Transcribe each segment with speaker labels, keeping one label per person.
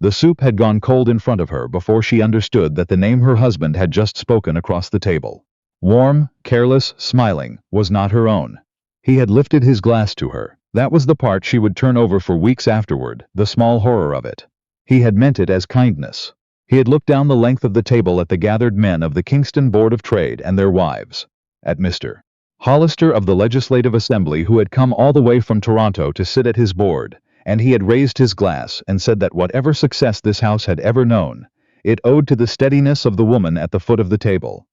Speaker 1: The soup had gone cold in front of her before she understood that the name her husband had just spoken across the table, warm, careless, smiling, was not her own. He had lifted his glass to her. That was the part she would turn over for weeks afterward, the small horror of it. He had meant it as kindness. He had looked down the length of the table at the gathered men of the Kingston Board of Trade and their wives, at Mr. Hollister of the Legislative Assembly, who had come all the way from Toronto to sit at his board, and he had raised his glass and said that whatever success this house had ever known, it owed to the steadiness of the woman at the foot of the table.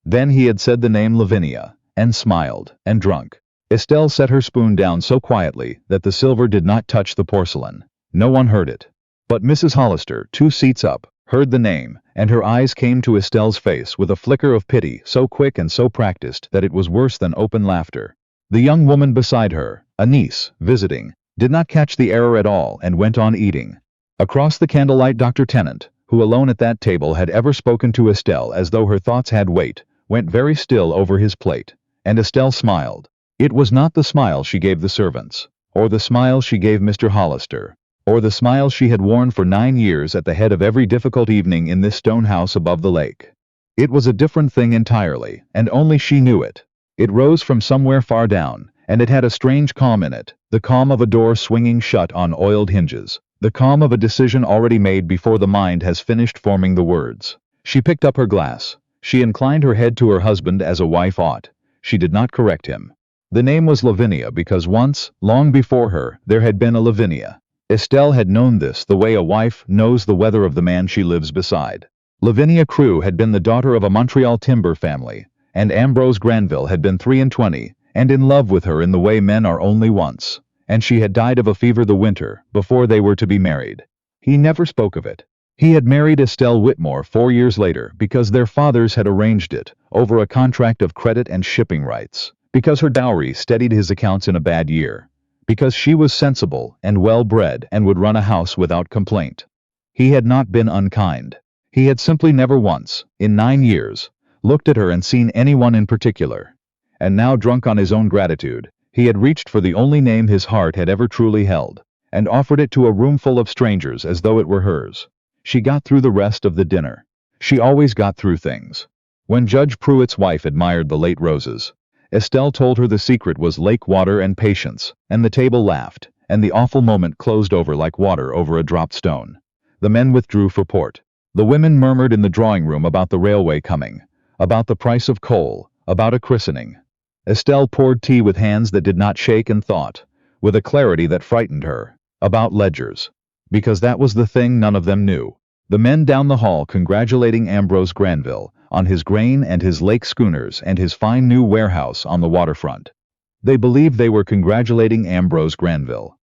Speaker 1: Then he had said the name Lavinia, and smiled, and drunk. Estelle set her spoon down so quietly that the silver did not touch the porcelain. No one heard it. But Mrs. Hollister, 2 seats up, heard the name, and her eyes came to Estelle's face with a flicker of pity so quick and so practiced that it was worse than open laughter. The young woman beside her, a niece, visiting, did not catch the error at all and went on eating. Across the candlelight, Dr. Tennant, who alone at that table had ever spoken to Estelle as though her thoughts had weight, went very still over his plate, and Estelle smiled. It was not the smile she gave the servants, or the smile she gave Mr. Hollister, or the smile she had worn for 9 years at the head of every difficult evening in this stone house above the lake. It was a different thing entirely, and only she knew it. It rose from somewhere far down, and it had a strange calm in it, the calm of a door swinging shut on oiled hinges, the calm of a decision already made before the mind has finished forming the words. She picked up her glass. She inclined her head to her husband as a wife ought. She did not correct him. The name was Lavinia because once, long before her, there had been a Lavinia. Estelle had known this the way a wife knows the weather of the man she lives beside. Lavinia Crewe had been the daughter of a Montreal timber family, and Ambrose Granville had been 23 and in love with her in the way men are only once, and she had died of a fever the winter before they were to be married. He never spoke of it. He had married Estelle Whitmore 4 years later because their fathers had arranged it over a contract of credit and shipping rights, because her dowry steadied his accounts in a bad year, because she was sensible and well-bred and would run a house without complaint. He had not been unkind. He had simply never once, in 9 years, looked at her and seen anyone in particular. And now, drunk on his own gratitude, he had reached for the only name his heart had ever truly held, and offered it to a room full of strangers as though it were hers. She got through the rest of the dinner. She always got through things. When Judge Pruitt's wife admired the late roses, Estelle told her the secret was lake water and patience, and the table laughed, and the awful moment closed over like water over a dropped stone. The men withdrew for port. The women murmured in the drawing room about the railway coming, about the price of coal, about a christening. Estelle poured tea with hands that did not shake and thought, with a clarity that frightened her, about ledgers, because that was the thing none of them knew. The men down the hall congratulating Ambrose Granville on his grain and his lake schooners and his fine new warehouse on the waterfront. They believed they were congratulating Ambrose Granville.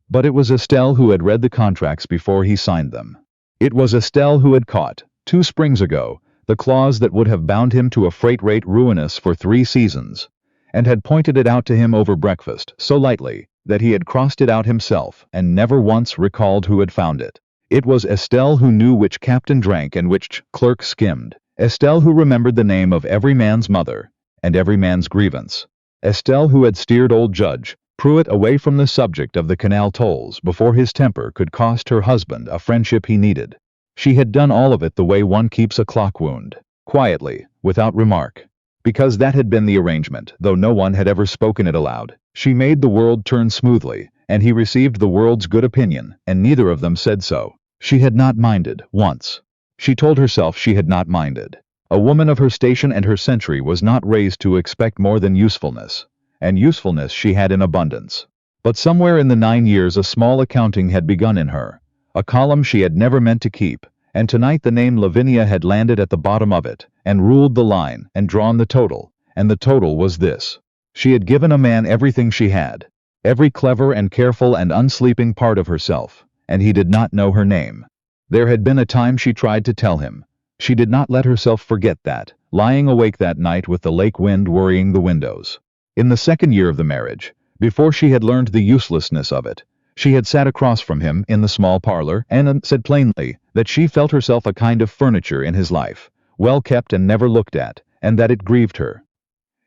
Speaker 1: But it was Estelle who had read the contracts before he signed them. It was Estelle who had caught, 2 springs ago, the clause that would have bound him to a freight rate ruinous for 3 seasons, and had pointed it out to him over breakfast so lightly that he had crossed it out himself and never once recalled who had found it. It was Estelle who knew which captain drank and which clerk skimmed. Estelle who remembered the name of every man's mother and every man's grievance. Estelle who had steered old Judge Pruitt away from the subject of the canal tolls before his temper could cost her husband a friendship he needed. She had done all of it the way one keeps a clock wound, quietly, without remark. Because that had been the arrangement, though no one had ever spoken it aloud. She made the world turn smoothly, and he received the world's good opinion, and neither of them said so. She had not minded, once. She told herself she had not minded. A woman of her station and her century was not raised to expect more than usefulness, and usefulness she had in abundance. But somewhere in the 9 years a small accounting had begun in her, a column she had never meant to keep, and tonight the name Lavinia had landed at the bottom of it, and ruled the line, and drawn the total, and the total was this. She had given a man everything she had, every clever and careful and unsleeping part of herself, and he did not know her name. There had been a time she tried to tell him. She did not let herself forget that, lying awake that night with the lake wind worrying the windows. In the 2nd year of the marriage, before she had learned the uselessness of it, she had sat across from him in the small parlor and said plainly that she felt herself a kind of furniture in his life, well kept and never looked at, and that it grieved her.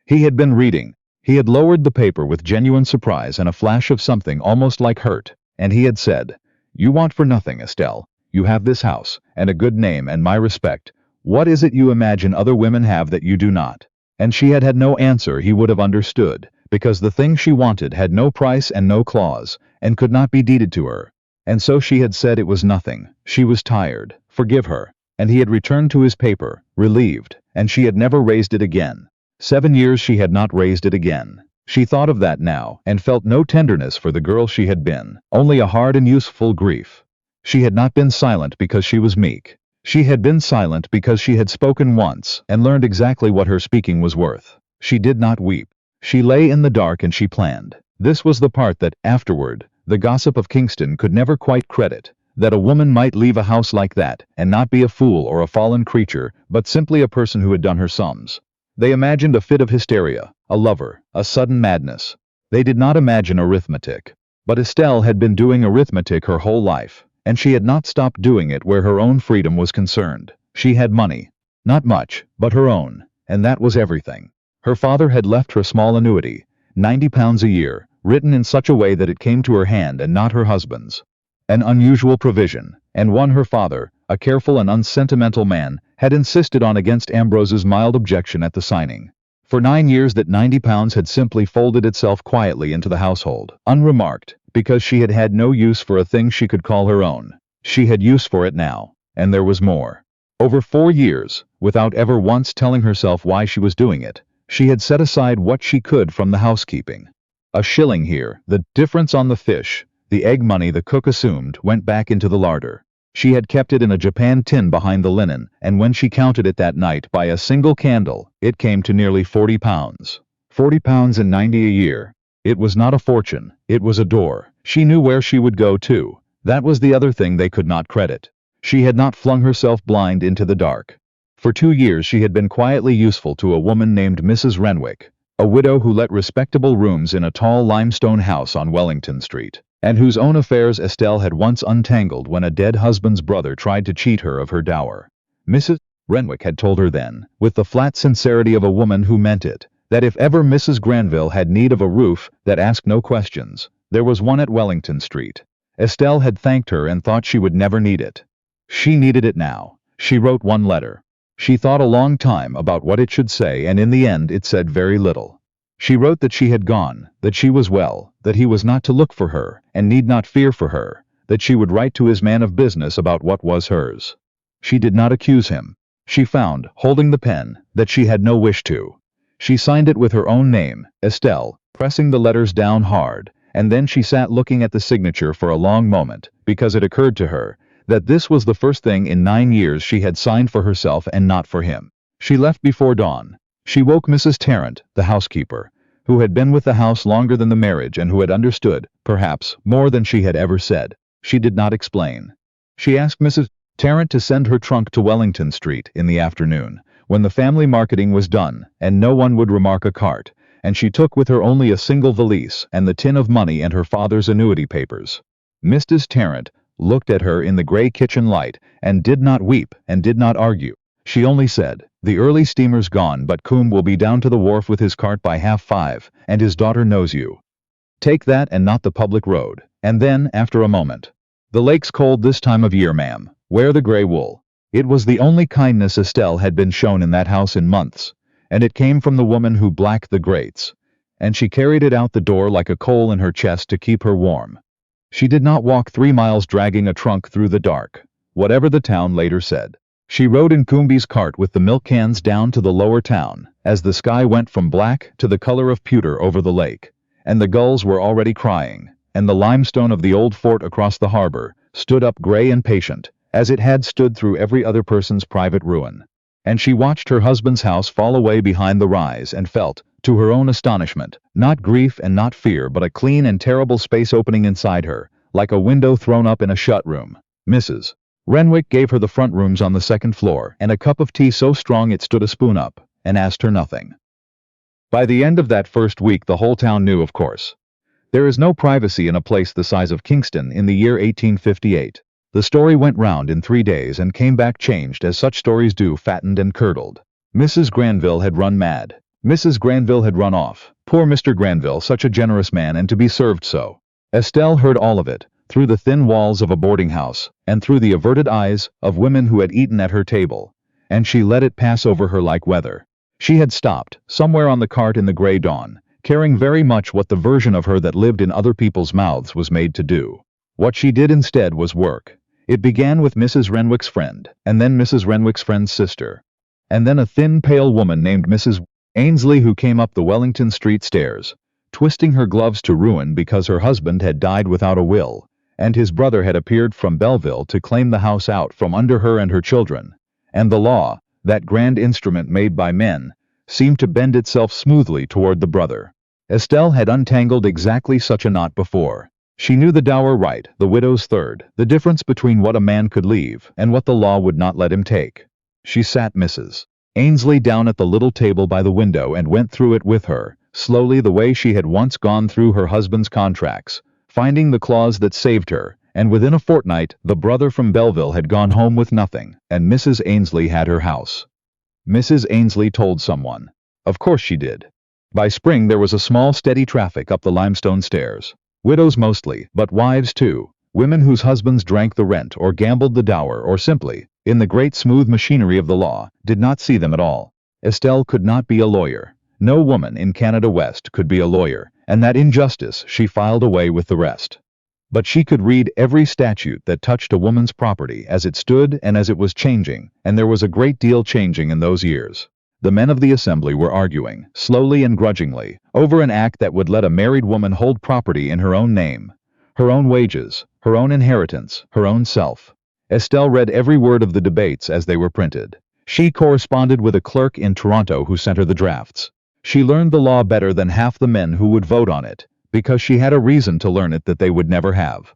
Speaker 1: He had been reading. He had lowered the paper with genuine surprise and a flash of something almost like hurt, and he had said, "You want for nothing, Estelle. You have this house, and a good name and my respect. What is it you imagine other women have that you do not? And she had had no answer he would have understood, because the thing she wanted had no price and no clause, and could not be deeded to her. And so she had said it was nothing. She was tired. Forgive her. And he had returned to his paper, relieved, and she had never raised it again. 7 years she had not raised it again. She thought of that now, and felt no tenderness for the girl she had been, only a hard and useful grief. She had not been silent because she was meek. She had been silent because she had spoken once, and learned exactly what her speaking was worth. She did not weep. She lay in the dark and she planned. This was the part that, afterward, the gossip of Kingston could never quite credit, that a woman might leave a house like that, and not be a fool or a fallen creature, but simply a person who had done her sums. They imagined a fit of hysteria, a lover, a sudden madness. They did not imagine arithmetic. But Estelle had been doing arithmetic her whole life, and she had not stopped doing it where her own freedom was concerned. She had money. Not much, but her own, and that was everything. Her father had left her small annuity, £90 a year, written in such a way that it came to her hand and not her husband's. An unusual provision, and one her father, a careful and unsentimental man, had insisted on against Ambrose's mild objection at the signing. For 9 years that £90 had simply folded itself quietly into the household, unremarked, because she had had no use for a thing she could call her own. She had use for it now, and there was more. Over 4 years, without ever once telling herself why she was doing it, she had set aside what she could from the housekeeping. A shilling here, the difference on the fish, the egg money the cook assumed, went back into the larder. She had kept it in a Japan tin behind the linen, and when she counted it that night by a single candle, it came to nearly £40. £40.90 a year. It was not a fortune, it was a door. She knew where she would go to. That was the other thing they could not credit. She had not flung herself blind into the dark. For 2 years she had been quietly useful to a woman named Mrs. Renwick, a widow who let respectable rooms in a tall limestone house on Wellington Street, and whose own affairs Estelle had once untangled when a dead husband's brother tried to cheat her of her dower. Mrs. Renwick had told her then, with the flat sincerity of a woman who meant it, that if ever Mrs. Granville had need of a roof that asked no questions, there was one at Wellington Street. Estelle had thanked her and thought she would never need it. She needed it now. She wrote one letter. She thought a long time about what it should say, and in the end it said very little. She wrote that she had gone, that she was well, that he was not to look for her, and need not fear for her, that she would write to his man of business about what was hers. She did not accuse him. She found, holding the pen, that she had no wish to. She signed it with her own name, Estelle, pressing the letters down hard, and then she sat looking at the signature for a long moment, because it occurred to her that this was the first thing in 9 years she had signed for herself and not for him. She left before dawn. She woke Mrs. Tarrant, the housekeeper, who had been with the house longer than the marriage and who had understood, perhaps, more than she had ever said. She did not explain. She asked Mrs. Tarrant to send her trunk to Wellington Street in the afternoon, when the family marketing was done, and no one would remark a cart, and she took with her only a single valise and the tin of money and her father's annuity papers. Mrs. Tarrant looked at her in the gray kitchen light, and did not weep and did not argue. She only said, "The early steamer's gone, but Coombe will be down to the wharf with his cart by 5:30, and his daughter knows you. Take that and not the public road." And then, after a moment, "The lake's cold this time of year, ma'am. Wear the grey wool." It was the only kindness Estelle had been shown in that house in months, and it came from the woman who blacked the grates, and she carried it out the door like a coal in her chest to keep her warm. She did not walk 3 miles dragging a trunk through the dark, whatever the town later said. She rode in Coombe's cart with the milk cans down to the lower town, as the sky went from black to the color of pewter over the lake, and the gulls were already crying, and the limestone of the old fort across the harbor stood up gray and patient, as it had stood through every other person's private ruin. And she watched her husband's house fall away behind the rise and felt, to her own astonishment, not grief and not fear, but a clean and terrible space opening inside her, like a window thrown up in a shut room. Mrs. Renwick gave her the front rooms on the 2nd floor and a cup of tea so strong it stood a spoon up, and asked her nothing. By the end of that first week the whole town knew, of course. There is no privacy in a place the size of Kingston in the year 1858. The story went round in 3 days and came back changed, as such stories do, fattened and curdled. Mrs. Granville had run mad. Mrs. Granville had run off. Poor Mr. Granville, such a generous man, and to be served so. Estelle heard all of it, through the thin walls of a boarding house, and through the averted eyes of women who had eaten at her table, and she let it pass over her like weather. She had stopped, somewhere on the cart in the gray dawn, caring very much what the version of her that lived in other people's mouths was made to do. What she did instead was work. It began with Mrs. Renwick's friend, and then Mrs. Renwick's friend's sister, and then a thin, pale woman named Mrs. Ainsley who came up the Wellington Street stairs, twisting her gloves to ruin because her husband had died without a will, and his brother had appeared from Belleville to claim the house out from under her and her children, and the law, that grand instrument made by men, seemed to bend itself smoothly toward the brother. Estelle had untangled exactly such a knot before. She knew the dower right, the widow's third, the difference between what a man could leave and what the law would not let him take. She sat Mrs. Ainsley down at the little table by the window and went through it with her, slowly the way she had once gone through her husband's contracts, finding the clause that saved her, and within a fortnight the brother from Belleville had gone home with nothing, and Mrs. Ainsley had her house. Mrs. Ainsley told someone. Of course she did. By spring there was a small steady traffic up the limestone stairs. Widows mostly, but wives too, women whose husbands drank the rent or gambled the dower or simply, in the great smooth machinery of the law, did not see them at all. Estelle could not be a lawyer. No woman in Canada West could be a lawyer, and that injustice she filed away with the rest. But she could read every statute that touched a woman's property as it stood and as it was changing, and there was a great deal changing in those years. The men of the assembly were arguing, slowly and grudgingly, over an act that would let a married woman hold property in her own name, her own wages, her own inheritance, her own self. Estelle read every word of the debates as they were printed. She corresponded with a clerk in Toronto who sent her the drafts. She learned the law better than half the men who would vote on it, because she had a reason to learn it that they would never have.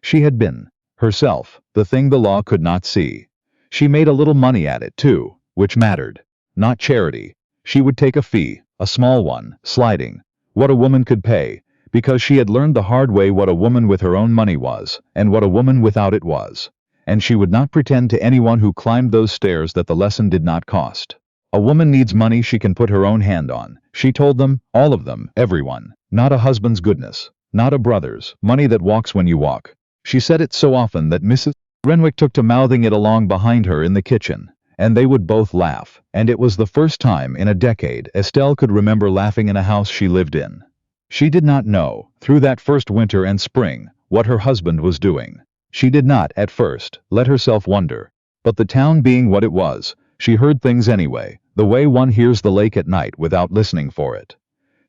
Speaker 1: She had been, herself, the thing the law could not see. She made a little money at it, too, which mattered. Not charity. She would take a fee, a small one, sliding, what a woman could pay, because she had learned the hard way what a woman with her own money was, and what a woman without it was. And she would not pretend to anyone who climbed those stairs that the lesson did not cost. A woman needs money she can put her own hand on, she told them, all of them, everyone, not a husband's goodness, not a brother's, money that walks when you walk. She said it so often that Mrs. Renwick took to mouthing it along behind her in the kitchen, and they would both laugh, and it was the first time in a decade Estelle could remember laughing in a house she lived in. She did not know, through that first winter and spring, what her husband was doing. She did not, at first, let herself wonder. But the town being what it was, she heard things anyway, the way one hears the lake at night without listening for it.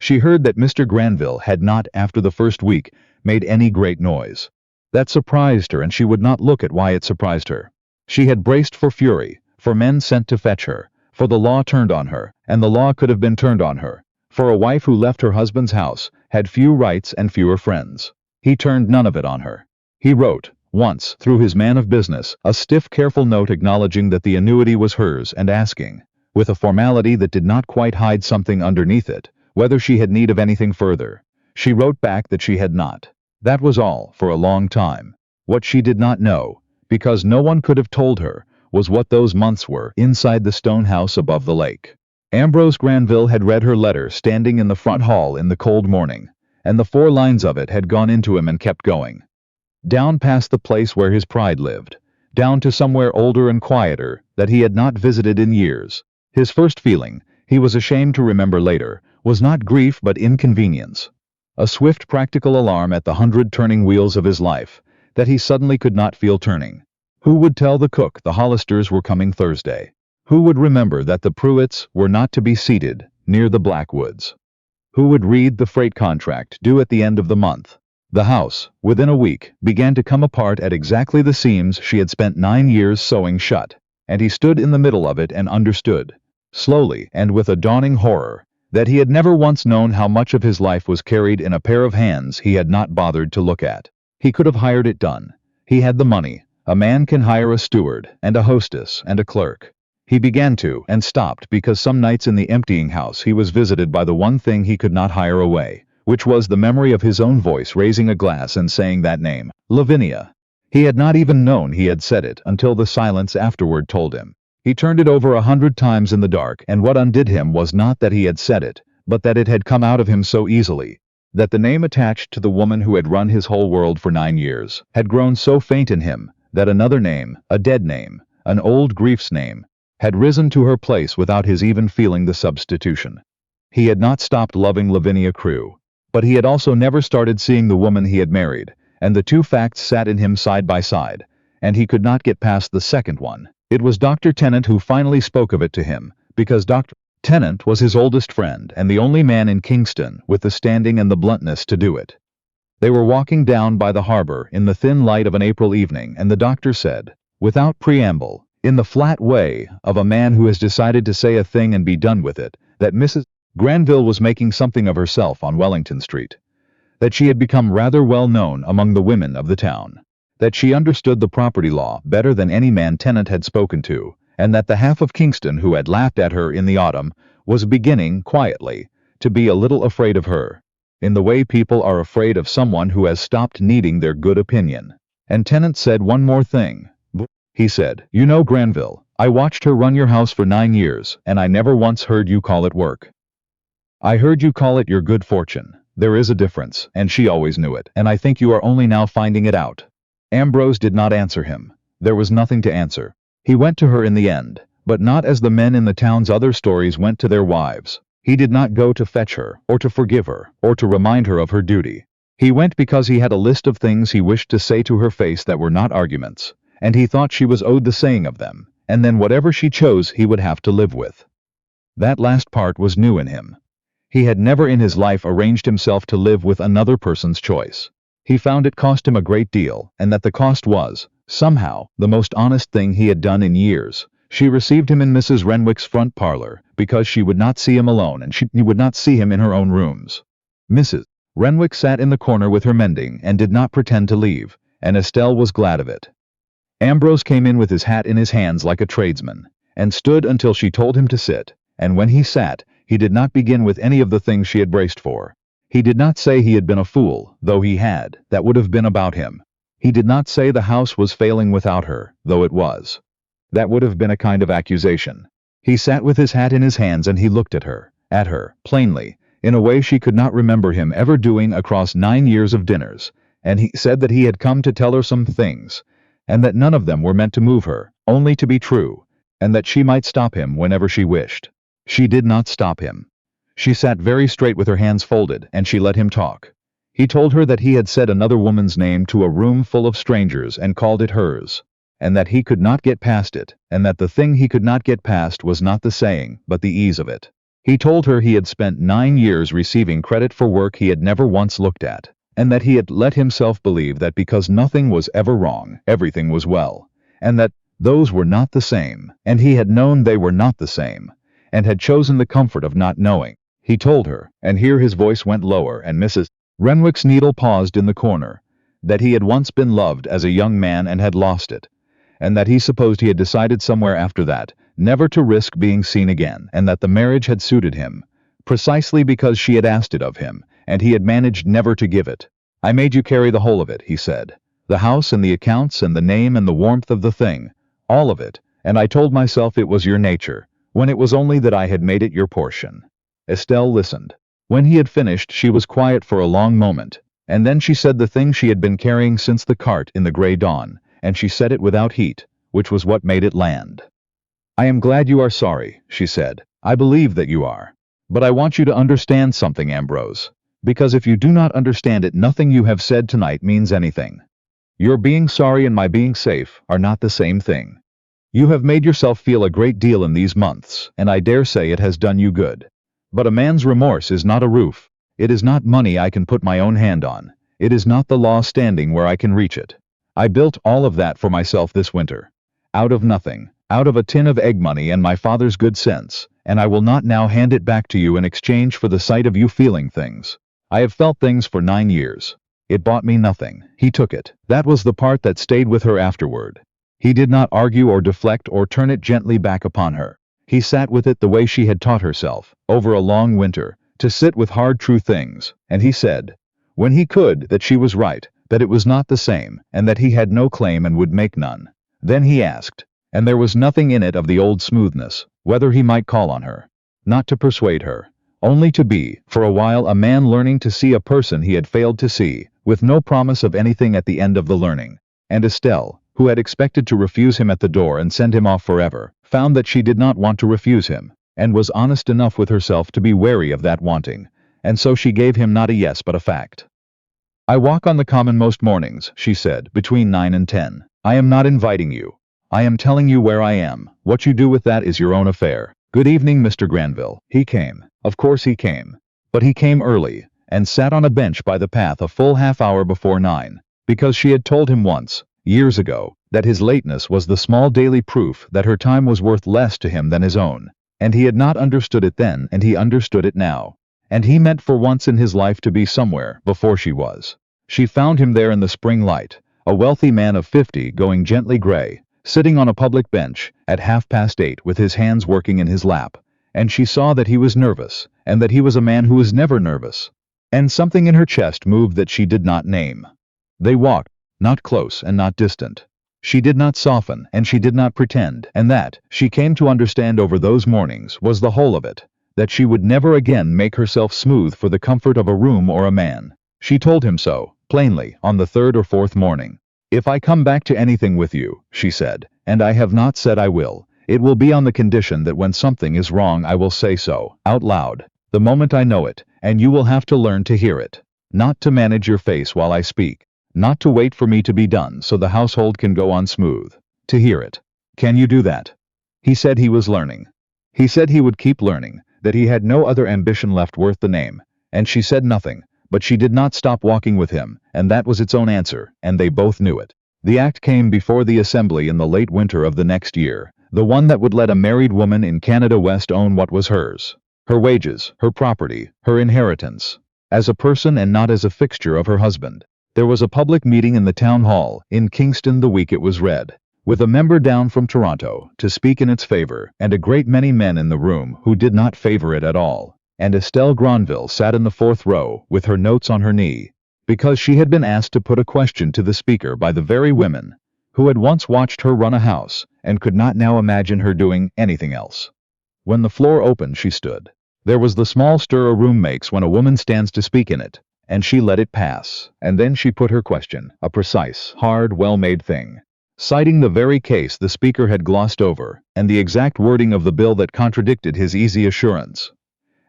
Speaker 1: She heard that Mr. Granville had not, after the first week, made any great noise. That surprised her, and she would not look at why it surprised her. She had braced for fury, for men sent to fetch her, for the law turned on her, and the law could have been turned on her, for a wife who left her husband's house had few rights and fewer friends. He turned none of it on her. He wrote, once, through his man of business, a stiff, careful note acknowledging that the annuity was hers and asking, with a formality that did not quite hide something underneath it, whether she had need of anything further. She wrote back that she had not. That was all, for a long time. What she did not know, because no one could have told her, was what those months were inside the stone house above the lake. Ambrose Granville had read her letter standing in the front hall in the cold morning, and the 4 lines of it had gone into him and kept going. Down past the place where his pride lived, down to somewhere older and quieter that he had not visited in years. His first feeling, he was ashamed to remember later, was not grief but inconvenience. A swift practical alarm at the 100 turning wheels of his life, that he suddenly could not feel turning. Who would tell the cook the Hollisters were coming Thursday? Who would remember that the Pruitts were not to be seated near the Blackwoods? Who would read the freight contract due at the end of the month? The house, within a week, began to come apart at exactly the seams she had spent 9 years sewing shut, and he stood in the middle of it and understood, slowly and with a dawning horror, that he had never once known how much of his life was carried in a pair of hands he had not bothered to look at. He could have hired it done. He had the money. A man can hire a steward, and a hostess, and a clerk. He began to, and stopped because some nights in the emptying house he was visited by the one thing he could not hire away, which was the memory of his own voice raising a glass and saying that name, Lavinia. He had not even known he had said it until the silence afterward told him. He turned it over 100 times in the dark, and what undid him was not that he had said it, but that it had come out of him so easily. that the name attached to the woman who had run his whole world for 9 years had grown so faint in him that another name, a dead name, an old grief's name, had risen to her place without his even feeling the substitution. He had not stopped loving Lavinia Crewe, but he had also never started seeing the woman he had married, and the two facts sat in him side by side, and he could not get past the second one. It was Dr. Tennant who finally spoke of it to him, because Dr. Tennant was his oldest friend and the only man in Kingston with the standing and the bluntness to do it. They were walking down by the harbor in the thin light of an April evening, and the doctor said, without preamble, in the flat way of a man who has decided to say a thing and be done with it, that Mrs. Granville was making something of herself on Wellington Street, that she had become rather well known among the women of the town, that she understood the property law better than any man Tennant had spoken to, and that the half of Kingston who had laughed at her in the autumn was beginning, quietly, to be a little afraid of her, in the way people are afraid of someone who has stopped needing their good opinion. And Tennant said one more thing. He said, "You know, Granville, I watched her run your house for 9 years, and I never once heard you call it work. I heard you call it your good fortune. There is a difference, and she always knew it, and I think you are only now finding it out." Ambrose did not answer him. There was nothing to answer. He went to her in the end, but not as the men in the town's other stories went to their wives. He did not go to fetch her, or to forgive her, or to remind her of her duty. He went because he had a list of things he wished to say to her face that were not arguments, and he thought she was owed the saying of them, and then whatever she chose he would have to live with. That last part was new in him. He had never in his life arranged himself to live with another person's choice. He found it cost him a great deal, and that the cost was, somehow, the most honest thing he had done in years. She received him in Mrs. Renwick's front parlor, because she would not see him alone, and she would not see him in her own rooms. Mrs. Renwick sat in the corner with her mending, and did not pretend to leave, and Estelle was glad of it. Ambrose came in with his hat in his hands like a tradesman, and stood until she told him to sit, and when he sat, he did not begin with any of the things she had braced for. He did not say he had been a fool, though he had, that would have been about him. He did not say the house was failing without her, though it was. That would have been a kind of accusation. He sat with his hat in his hands and he looked at her, plainly, in a way she could not remember him ever doing across 9 years of dinners, and he said that he had come to tell her some things, and that none of them were meant to move her, only to be true, and that she might stop him whenever she wished. She did not stop him. She sat very straight with her hands folded, and she let him talk. He told her that he had said another woman's name to a room full of strangers and called it hers, and that he could not get past it, and that the thing he could not get past was not the saying, but the ease of it. He told her he had spent 9 years receiving credit for work he had never once looked at, and that he had let himself believe that because nothing was ever wrong, everything was well, and that those were not the same, and he had known they were not the same, and had chosen the comfort of not knowing. He told her, and here his voice went lower and Mrs. Renwick's needle paused in the corner, that he had once been loved as a young man and had lost it, and that he supposed he had decided somewhere after that never to risk being seen again, and that the marriage had suited him, precisely because she had asked it of him, and he had managed never to give it. "I made you carry the whole of it," he said. "The house and the accounts and the name and the warmth of the thing, all of it, and I told myself it was your nature, when it was only that I had made it your portion." Estelle listened. When he had finished she was quiet for a long moment, and then she said the thing she had been carrying since the cart in the grey dawn, and she said it without heat, which was what made it land. "I am glad you are sorry," she said. "I believe that you are. But I want you to understand something, Ambrose, because if you do not understand it, nothing you have said tonight means anything. Your being sorry and my being safe are not the same thing. You have made yourself feel a great deal in these months, and I dare say it has done you good. But a man's remorse is not a roof. It is not money I can put my own hand on. It is not the law standing where I can reach it. I built all of that for myself this winter. Out of nothing, out of a tin of egg money and my father's good sense, and I will not now hand it back to you in exchange for the sight of you feeling things. I have felt things for 9 years. It bought me nothing. He took it. That was the part that stayed with her afterward. He did not argue or deflect or turn it gently back upon her. He sat with it the way she had taught herself, over a long winter, to sit with hard true things, and he said, when he could, that she was right, that it was not the same, and that he had no claim and would make none. Then he asked, and there was nothing in it of the old smoothness, whether he might call on her. Not to persuade her, only to be, for a while, a man learning to see a person he had failed to see, with no promise of anything at the end of the learning. And Estelle, who had expected to refuse him at the door and send him off forever, found that she did not want to refuse him, and was honest enough with herself to be wary of that wanting, and so she gave him not a yes but a fact. "I walk on the common most mornings," she said, "between 9 and 10. I am not inviting you. I am telling you where I am. What you do with that is your own affair. Good evening, Mr. Granville." He came. Of course he came. But he came early, and sat on a bench by the path a full half-hour before 9, because she had told him once, years ago, that his lateness was the small daily proof that her time was worth less to him than his own. And he had not understood it then, and he understood it now. And he meant for once in his life to be somewhere before she was. She found him there in the spring light, a wealthy man of 50 going gently gray, sitting on a public bench at 8:30 with his hands working in his lap, and she saw that he was nervous, and that he was a man who was never nervous. And something in her chest moved that she did not name. They walked, not close and not distant. She did not soften, and she did not pretend, and that, she came to understand over those mornings, was the whole of it, that she would never again make herself smooth for the comfort of a room or a man. She told him so, plainly, on the third or fourth morning. "If I come back to anything with you," she said, "and I have not said I will, it will be on the condition that when something is wrong I will say so, out loud, the moment I know it, and you will have to learn to hear it. Not to manage your face while I speak. Not to wait for me to be done so the household can go on smooth. To hear it. Can you do that?" He said he was learning. He said he would keep learning, that he had no other ambition left worth the name, and she said nothing, but she did not stop walking with him, and that was its own answer, and they both knew it. The act came before the assembly in the late winter of the next year, the one that would let a married woman in Canada West own what was hers. Her wages, her property, her inheritance. As a person and not as a fixture of her husband. There was a public meeting in the town hall, in Kingston the week it was read, with a member down from Toronto, to speak in its favor, and a great many men in the room who did not favor it at all. And Estelle Granville sat in the fourth row, with her notes on her knee, because she had been asked to put a question to the speaker by the very women who had once watched her run a house, and could not now imagine her doing anything else. When the floor opened she stood. There was the small stir a room makes when a woman stands to speak in it, and she let it pass, and then she put her question, a precise, hard, well-made thing, citing the very case the speaker had glossed over, and the exact wording of the bill that contradicted his easy assurance.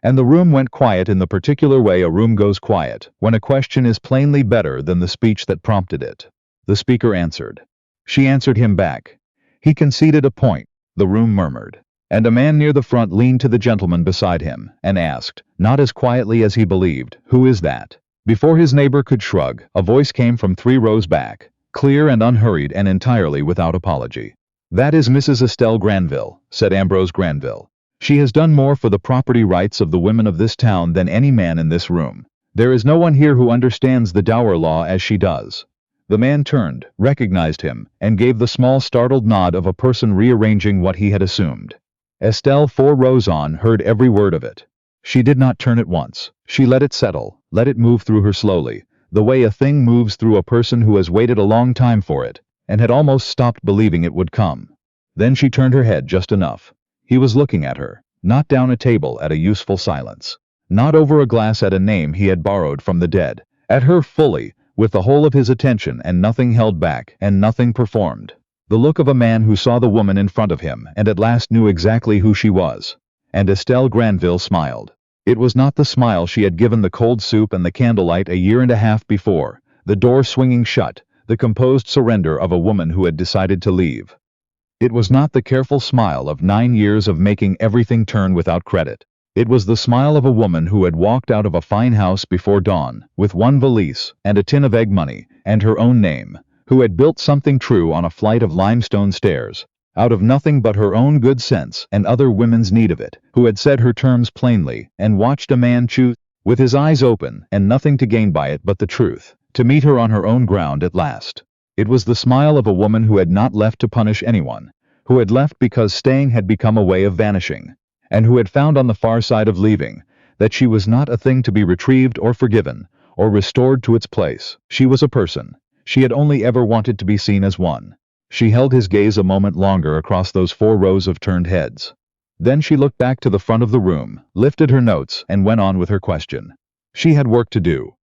Speaker 1: And the room went quiet in the particular way a room goes quiet, when a question is plainly better than the speech that prompted it. The speaker answered. She answered him back. He conceded a point, the room murmured. And a man near the front leaned to the gentleman beside him, and asked, not as quietly as he believed, "Who is that?" Before his neighbor could shrug, a voice came from 3 rows back, clear and unhurried and entirely without apology. "That is Mrs. Estelle Granville," said Ambrose Granville. "She has done more for the property rights of the women of this town than any man in this room. There is no one here who understands the dower law as she does." The man turned, recognized him, and gave the small startled nod of a person rearranging what he had assumed. Estelle, 4 rows on, heard every word of it. She did not turn at once. She let it settle, let it move through her slowly, the way a thing moves through a person who has waited a long time for it, and had almost stopped believing it would come. Then she turned her head just enough. He was looking at her, not down a table at a useful silence, not over a glass at a name he had borrowed from the dead, at her fully, with the whole of his attention and nothing held back and nothing performed. The look of a man who saw the woman in front of him and at last knew exactly who she was. And Estelle Granville smiled. It was not the smile she had given the cold soup and the candlelight a year and a half before, the door swinging shut, the composed surrender of a woman who had decided to leave. It was not the careful smile of 9 years of making everything turn without credit. It was the smile of a woman who had walked out of a fine house before dawn, with 1 valise, and a tin of egg money, and her own name, who had built something true on a flight of limestone stairs, out of nothing but her own good sense and other women's need of it, who had said her terms plainly, and watched a man choose, with his eyes open, and nothing to gain by it but the truth, to meet her on her own ground at last. It was the smile of a woman who had not left to punish anyone, who had left because staying had become a way of vanishing, and who had found on the far side of leaving that she was not a thing to be retrieved or forgiven, or restored to its place. She was a person. She had only ever wanted to be seen as one. She held his gaze a moment longer across those 4 rows of turned heads. Then she looked back to the front of the room, lifted her notes, and went on with her question. She had work to do.